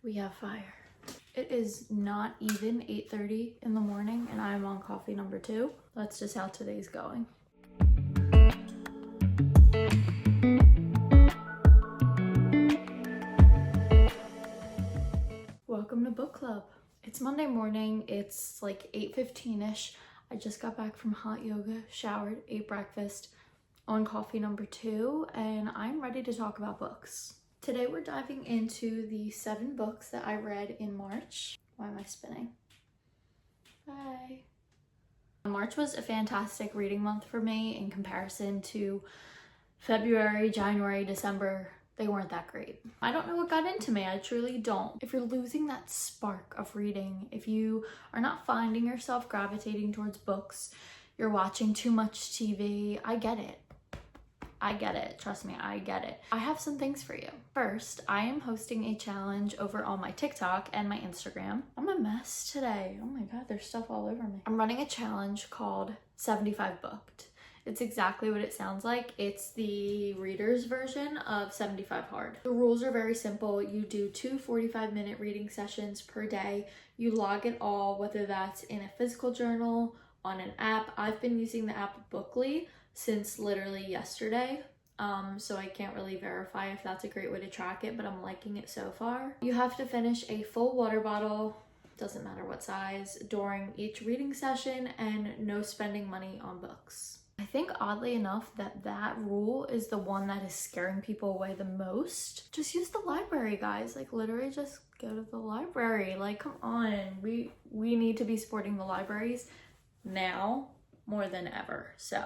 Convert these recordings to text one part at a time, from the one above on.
We have fire. It is not even 8:30 in the morning and I'm on coffee number 2. That's just how today's going. Welcome to book club. It's Monday morning. It's like 8:15ish. I just got back from hot yoga, showered, ate breakfast, on coffee number 2, and I'm ready to talk about books. Today we're diving into the 7 books that I read in March. Why am I spinning? Bye. March was a fantastic reading month for me in comparison to February, January, December. They weren't that great. I don't know what got into me. I truly don't. If you're losing that spark of reading, if you are not finding yourself gravitating towards books, you're watching too much TV, I get it. I get it. Trust me, I get it. I have some things for you. First, I am hosting a challenge over on my TikTok and my Instagram. I'm a mess today. Oh my God, there's stuff all over me. I'm running a challenge called 75 Booked. It's exactly what it sounds like. It's the reader's version of 75 Hard. The rules are very simple. You do 2 45-minute reading sessions per day. You log it all, whether that's in a physical journal, on an app. I've been using the app Bookly since literally yesterday, so I can't really verify if that's a great way to track it, but I'm liking it so far. You have to finish a full water bottle, doesn't matter what size, during each reading session, and no spending money on books. I think oddly enough that rule is the one that is scaring people away the most. Just use the library, guys. Like literally just go to the library. Like come on, we need to be supporting the libraries now more than ever. So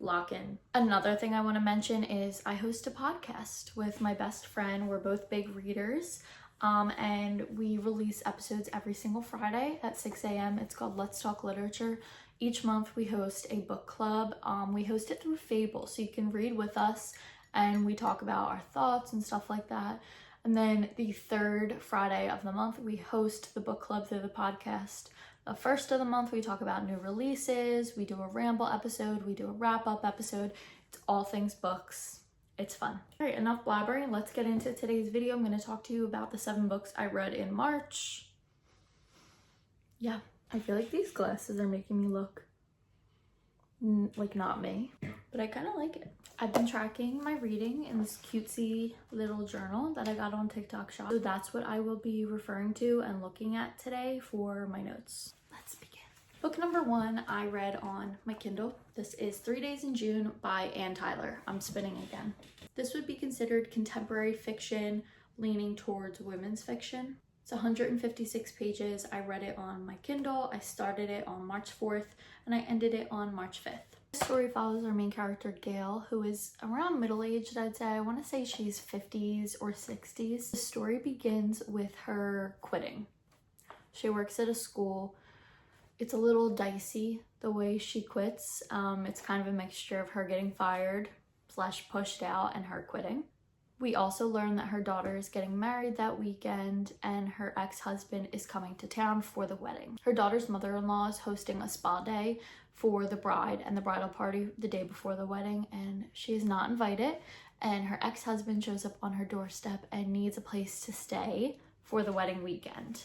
lock in. Another thing I want to mention is I host a podcast with my best friend. We're both big readers, and we release episodes every single Friday at 6 a.m. It's called Let's Talk Literature. Each month we host a book club. We host it through Fable, so you can read with us and we talk about our thoughts and stuff like that. And then the 3rd Friday of the month we host the book club through the podcast. The 1st of the month we talk about new releases, we do a ramble episode, we do a wrap-up episode. It's all things books. It's fun. All right, enough blabbering. Let's get into today's video. I'm going to talk to you about the 7 books I read in March. Yeah, I feel like these glasses are making me look like not me, but I kind of like it. I've been tracking my reading in this cutesy little journal that I got on TikTok Shop. So that's what I will be referring to and looking at today for my notes. Let's begin. Book number 1 I read on my Kindle. This is 3 Days in June by Ann Tyler. I'm spinning again. This would be considered contemporary fiction leaning towards women's fiction. It's 156 pages. I read it on my Kindle. I started it on March 4th and I ended it on March 5th. The story follows our main character, Gail, who is around middle-aged, I'd say. I want to say she's 50s or 60s. The story begins with her quitting. She works at a school. It's a little dicey the way she quits. It's kind of a mixture of her getting fired / pushed out and her quitting. We also learn that her daughter is getting married that weekend and her ex-husband is coming to town for the wedding. Her daughter's mother-in-law is hosting a spa day for the bride and the bridal party the day before the wedding, and she is not invited, and her ex-husband shows up on her doorstep and needs a place to stay for the wedding weekend.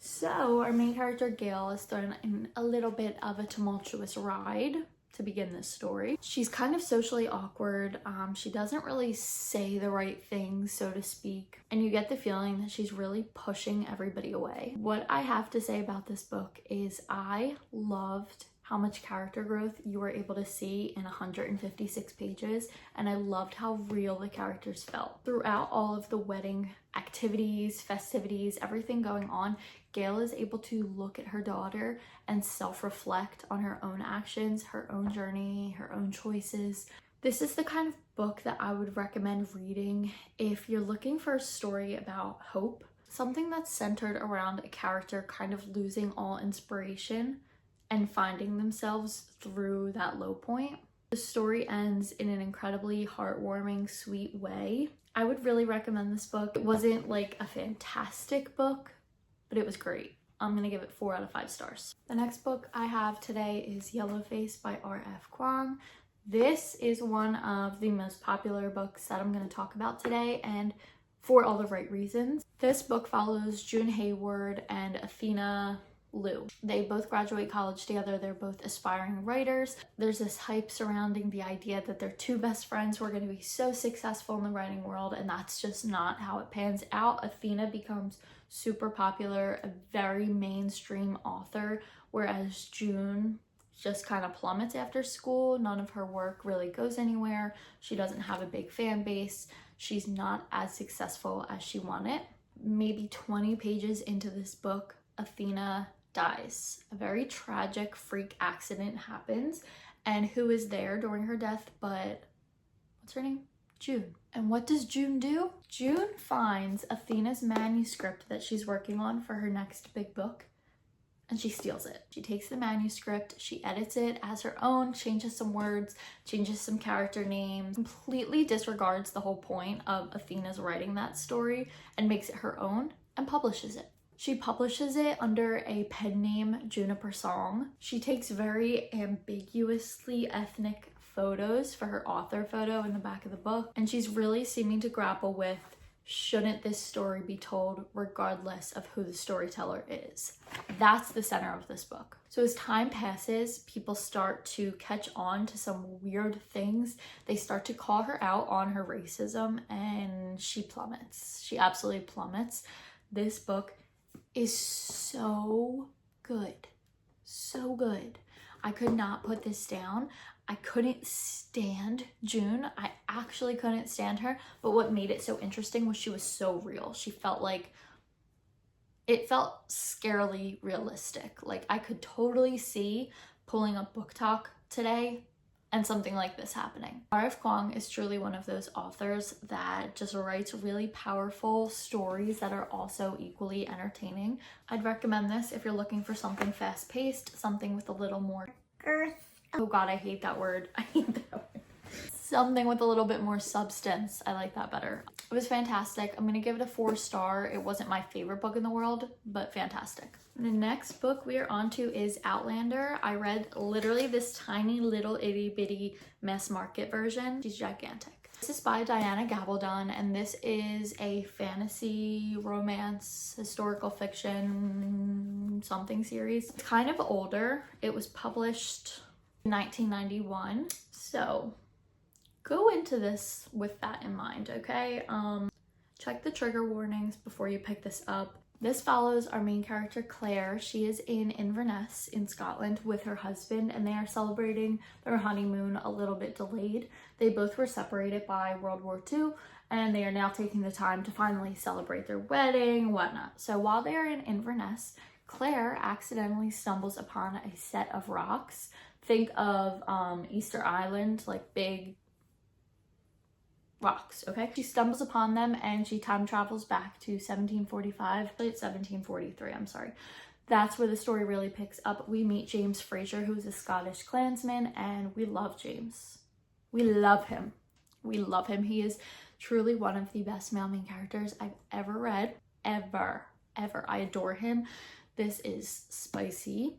So our main character, Gail, is thrown in a little bit of a tumultuous ride to begin this story. She's kind of socially awkward. She doesn't really say the right things, so to speak, and you get the feeling that she's really pushing everybody away. What I have to say about this book is I loved how much character growth you were able to see in 156 pages, and I loved how real the characters felt. Throughout all of the wedding activities, festivities, everything going on, Gail is able to look at her daughter and self-reflect on her own actions, her own journey, her own choices. This is the kind of book that I would recommend reading if you're looking for a story about hope, something that's centered around a character kind of losing all inspiration and finding themselves through that low point. The story ends in an incredibly heartwarming, sweet way. I would really recommend this book. It wasn't like a fantastic book, but it was great. I'm gonna give it 4 out of 5 stars. The next book I have today is Yellowface by R.F. Kuang. This is one of the most popular books that I'm gonna talk about today, and for all the right reasons. This book follows June Hayward and Athena Liu. They both graduate college together. They're both aspiring writers. There's this hype surrounding the idea that they're two best friends who are going to be so successful in the writing world, and that's just not how it pans out. Athena becomes super popular, a very mainstream author, whereas June just kind of plummets after school. None of her work really goes anywhere. She doesn't have a big fan base. She's not as successful as she wanted. Maybe 20 pages into this book, Athena dies. A very tragic freak accident happens, and who is there during her death but, what's her name? June. And what does June do? June finds Athena's manuscript that she's working on for her next big book, and she steals it. She takes the manuscript, she edits it as her own, changes some words, changes some character names, completely disregards the whole point of Athena's writing that story and makes it her own and publishes it. She publishes it under a pen name, Juniper Song. She takes very ambiguously ethnic photos for her author photo in the back of the book, and she's really seeming to grapple with, shouldn't this story be told regardless of who the storyteller is? That's the center of this book. So as time passes, people start to catch on to some weird things. They start to call her out on her racism, and she plummets. She absolutely plummets. This book is so good. So good. I could not put this down. I couldn't stand June. I actually couldn't stand her. But what made it so interesting was she was so real. She felt like, it felt scarily realistic. Like I could totally see pulling up Book Talk today and something like this happening. R.F. Kuang is truly one of those authors that just writes really powerful stories that are also equally entertaining. I'd recommend this if you're looking for something fast-paced, something with a little more girth. Oh god, I hate that word. I hate that word. Something with a little bit more substance. I like that better. It was fantastic. I'm gonna give it a 4-star. It wasn't my favorite book in the world, but fantastic. The next book we are on to is Outlander. I read literally this tiny little itty bitty mass market version. She's gigantic. This is by Diana Gabaldon, and this is a fantasy, romance, historical fiction, something series. It's kind of older. It was published in 1991. So go into this with that in mind, okay? Check the trigger warnings before you pick this up. This follows our main character, Claire. She is in Inverness in Scotland with her husband, and they are celebrating their honeymoon a little bit delayed. They both were separated by World War II, and they are now taking the time to finally celebrate their wedding and whatnot. So while they are in Inverness, Claire accidentally stumbles upon a set of rocks. Think of Easter Island, like big rocks, okay? She stumbles upon them and she time travels back to 1745. It's 1743, I'm sorry. That's where the story really picks up. We meet James Fraser, who is a Scottish clansman, and we love James. We love him. We love him. He is truly one of the best male main characters I've ever read. Ever. I adore him. This is spicy,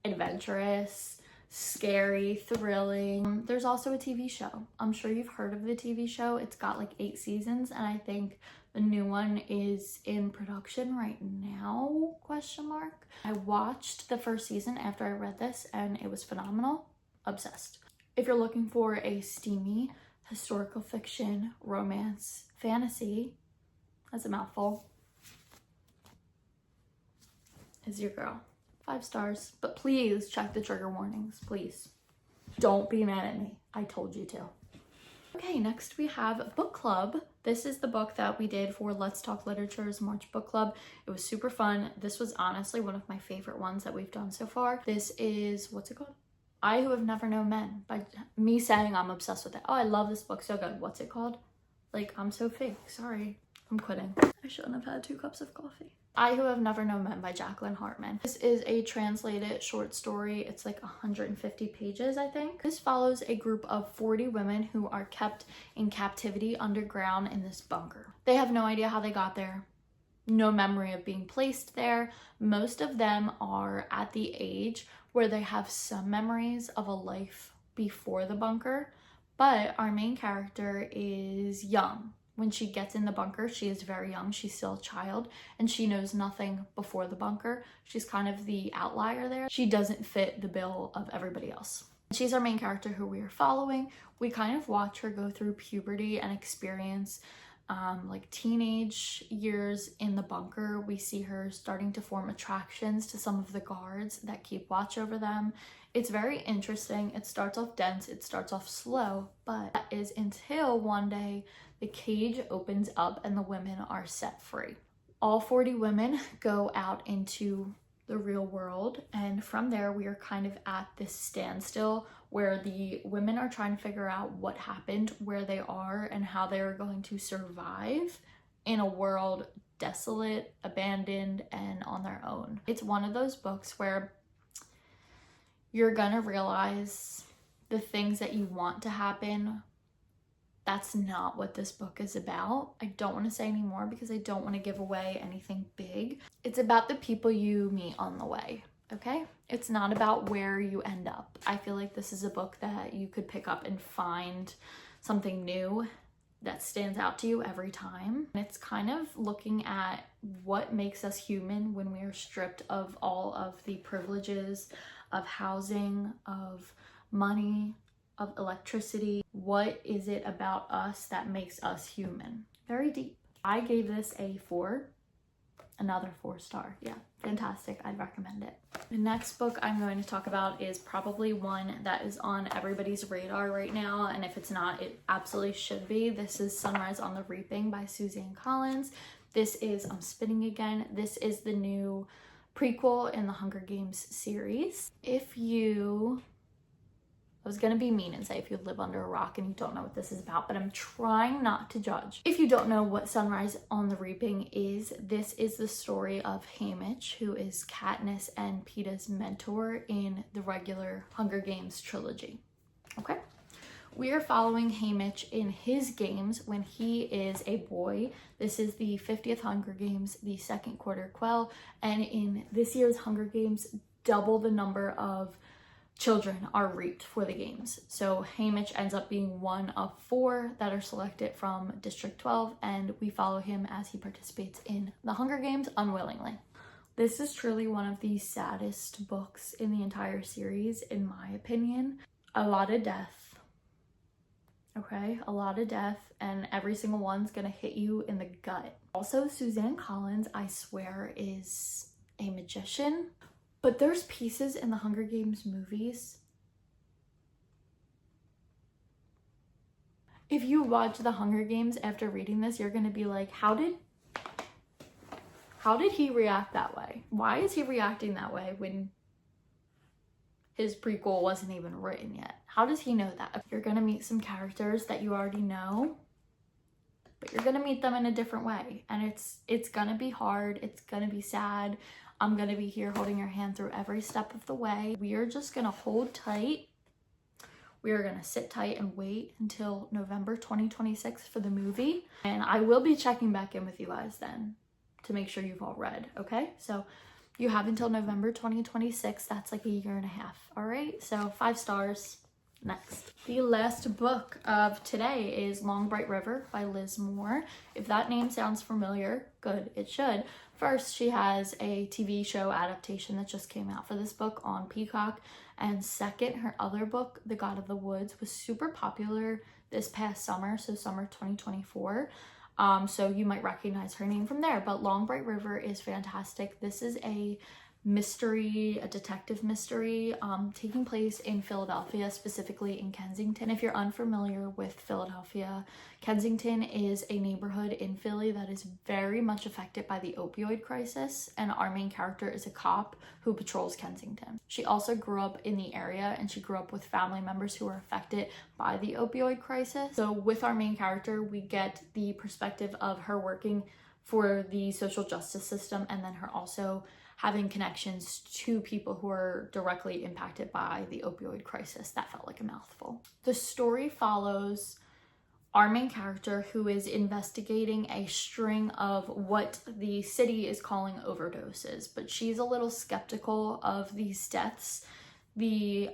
adventurous, scary, thrilling. There's also a TV show. I'm sure you've heard of the TV show. It's got like 8 seasons, and I think the new one is in production right now, question mark. I watched the first season after I read this, and it was phenomenal. Obsessed. If you're looking for a steamy historical fiction, romance, fantasy, that's a mouthful, is your girl. 5 stars, but please check the trigger warnings, please. Don't be mad at me. I told you to. Okay, next we have Book Club. This is the book that we did for Let's Talk Literature's March Book Club. It was super fun. This was honestly one of my favorite ones that we've done so far. This is, what's it called? I Who Have Never Known Men, by me saying I'm obsessed with it. Oh, I love this book, so good. What's it called? Like, I'm so fake, sorry. I'm quitting. I shouldn't have had 2 cups of coffee. I Who Have Never Known Men by Jacqueline Hartman. This is a translated short story. It's like 150 pages, I think. This follows a group of 40 women who are kept in captivity underground in this bunker. They have no idea how they got there, no memory of being placed there. Most of them are at the age where they have some memories of a life before the bunker, but our main character is young, When she gets in the bunker, she is very young. She's still a child and she knows nothing before the bunker. She's kind of the outlier there. She doesn't fit the bill of everybody else. She's our main character who we are following. We kind of watch her go through puberty and experience like teenage years in the bunker. We see her starting to form attractions to some of the guards that keep watch over them. It's very interesting. It starts off dense, it starts off slow, but that is until one day the cage opens up and the women are set free. All 40 women go out into the real world, and from there we are kind of at this standstill where the women are trying to figure out what happened, where they are, and how they are going to survive in a world desolate, abandoned, and on their own. It's one of those books where you're gonna realize the things that you want to happen, that's not what this book is about. I don't want to say any more because I don't want to give away anything big. It's about the people you meet on the way, okay? It's not about where you end up. I feel like this is a book that you could pick up and find something new that stands out to you every time. And it's kind of looking at what makes us human when we are stripped of all of the privileges of housing, of money, of electricity. What is it about us that makes us human? Very deep. I gave this a 4, another 4-star. Yeah, fantastic. I'd recommend it. The next book I'm going to talk about is probably one that is on everybody's radar right now, and if it's not, it absolutely should be. This is Sunrise on the Reaping by Suzanne Collins. This is, I'm spinning again, this is the new prequel in the Hunger Games series. I was gonna be mean and say if you live under a rock and you don't know what this is about, but I'm trying not to judge. If you don't know what Sunrise on the Reaping is, this is the story of Haymitch, who is Katniss and Peeta's mentor in the regular Hunger Games trilogy, okay? We are following Haymitch in his games when he is a boy. This is the 50th Hunger Games, the second quarter quell, and in this year's Hunger Games, double the number of children are reaped for the games. So Haymitch ends up being one of 4 that are selected from District 12, and we follow him as he participates in the Hunger Games unwillingly. This is truly one of the saddest books in the entire series, in my opinion. A lot of death, okay? A lot of death, and every single one's gonna hit you in the gut. Also, Suzanne Collins, I swear, is a magician. But there's pieces in the Hunger Games movies. If you watch the Hunger Games after reading this, you're gonna be like, how did he react that way? Why is he reacting that way when his prequel wasn't even written yet? How does he know that? You're gonna meet some characters that you already know, but you're gonna meet them in a different way. And it's gonna be hard, it's gonna be sad. I'm gonna be here holding your hand through every step of the way. We are just gonna hold tight. We are gonna sit tight and wait until November 2026 for the movie. And I will be checking back in with you guys then to make sure you've all read, okay? So you have until November 2026. That's like a year and a half, all right? So 5 stars. Next. The last book of today is Long Bright River by Liz Moore. If that name sounds familiar, good, it should. First, she has a TV show adaptation that just came out for this book on Peacock. And second, her other book, The God of the Woods, was super popular this past summer, so summer 2024. So you might recognize her name from there. But Long Bright River is fantastic. This is a mystery, a detective mystery, taking place in Philadelphia, specifically in Kensington. If you're unfamiliar with Philadelphia, Kensington is a neighborhood in Philly that is very much affected by the opioid crisis, and our main character is a cop who patrols Kensington. She also grew up in the area, and she grew up with family members who were affected by the opioid crisis. So with our main character, we get the perspective of her working for the social justice system, and then her also having connections to people who are directly impacted by the opioid crisis. That felt like a mouthful. The story follows our main character, who is investigating a string of what the city is calling overdoses, but she's a little skeptical of these deaths. The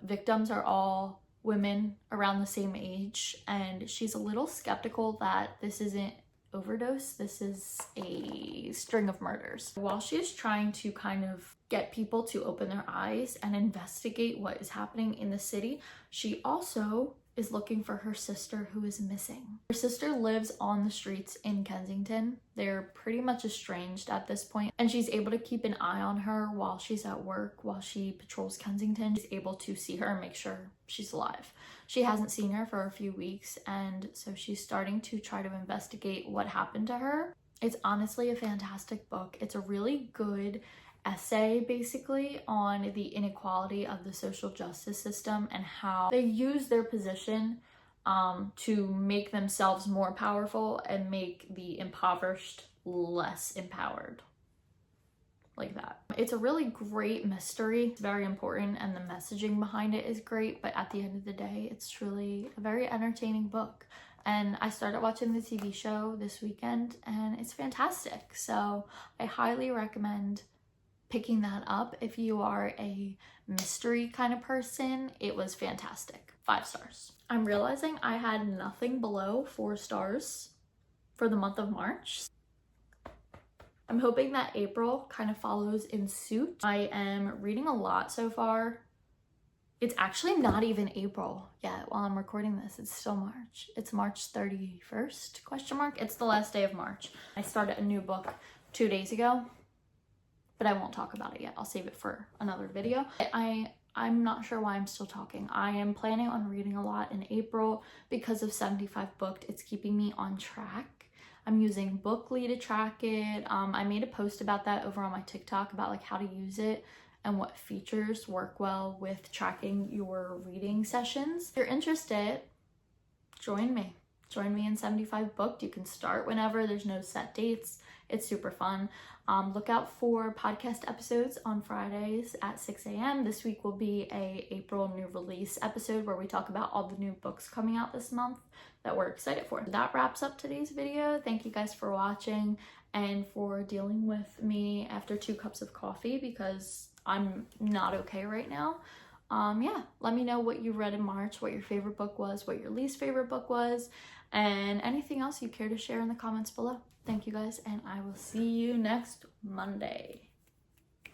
victims are all women around the same age, and she's a little skeptical that this isn't overdose, this is a string of murders. While she is trying to kind of get people to open their eyes and investigate what is happening in the city, she also is looking for her sister who is missing. Her sister lives on the streets in Kensington. They're pretty much estranged at this point, and she's able to keep an eye on her while she's at work, while she patrols Kensington. She's able to see her and make sure she's alive. She hasn't seen her for a few weeks, and so she's starting to try to investigate what happened to her. It's honestly a fantastic book. It's a really good essay basically on the inequality of the social justice system and how they use their position to make themselves more powerful and make the impoverished less empowered. Like that. It's a really great mystery. It's very important and the messaging behind it is great, but at the end of the day, it's truly a very entertaining book. And I started watching the TV show this weekend and it's fantastic. So I highly recommend picking that up if you are a mystery kind of person. It was fantastic. 5 stars. I'm realizing I had nothing below 4 stars for the month of March. I'm hoping that April kind of follows in suit. I am reading a lot so far. It's actually not even April yet while I'm recording this. It's still March. It's March 31st, question mark. It's the last day of March. I started a new book 2 days ago, but I won't talk about it yet. I'll save it for another video. I'm not sure why I'm still talking. I am planning on reading a lot in April because of 75 Booked. It's keeping me on track. I'm using Bookly to track it. I made a post about that over on my TikTok about like how to use it and what features work well with tracking your reading sessions. If you're interested, join me. Join me in 75 Booked. You can start whenever. There's no set dates. It's super fun. Look out for podcast episodes on Fridays at 6 a.m. This week will be a April new release episode where we talk about all the new books coming out this month that we're excited for. That wraps up today's video. Thank you guys for watching and for dealing with me after 2 cups of coffee because I'm not okay right now. Yeah, let me know what you read in March, what your favorite book was, what your least favorite book was, and anything else you care to share in the comments below. Thank you guys, and I will see you next Monday.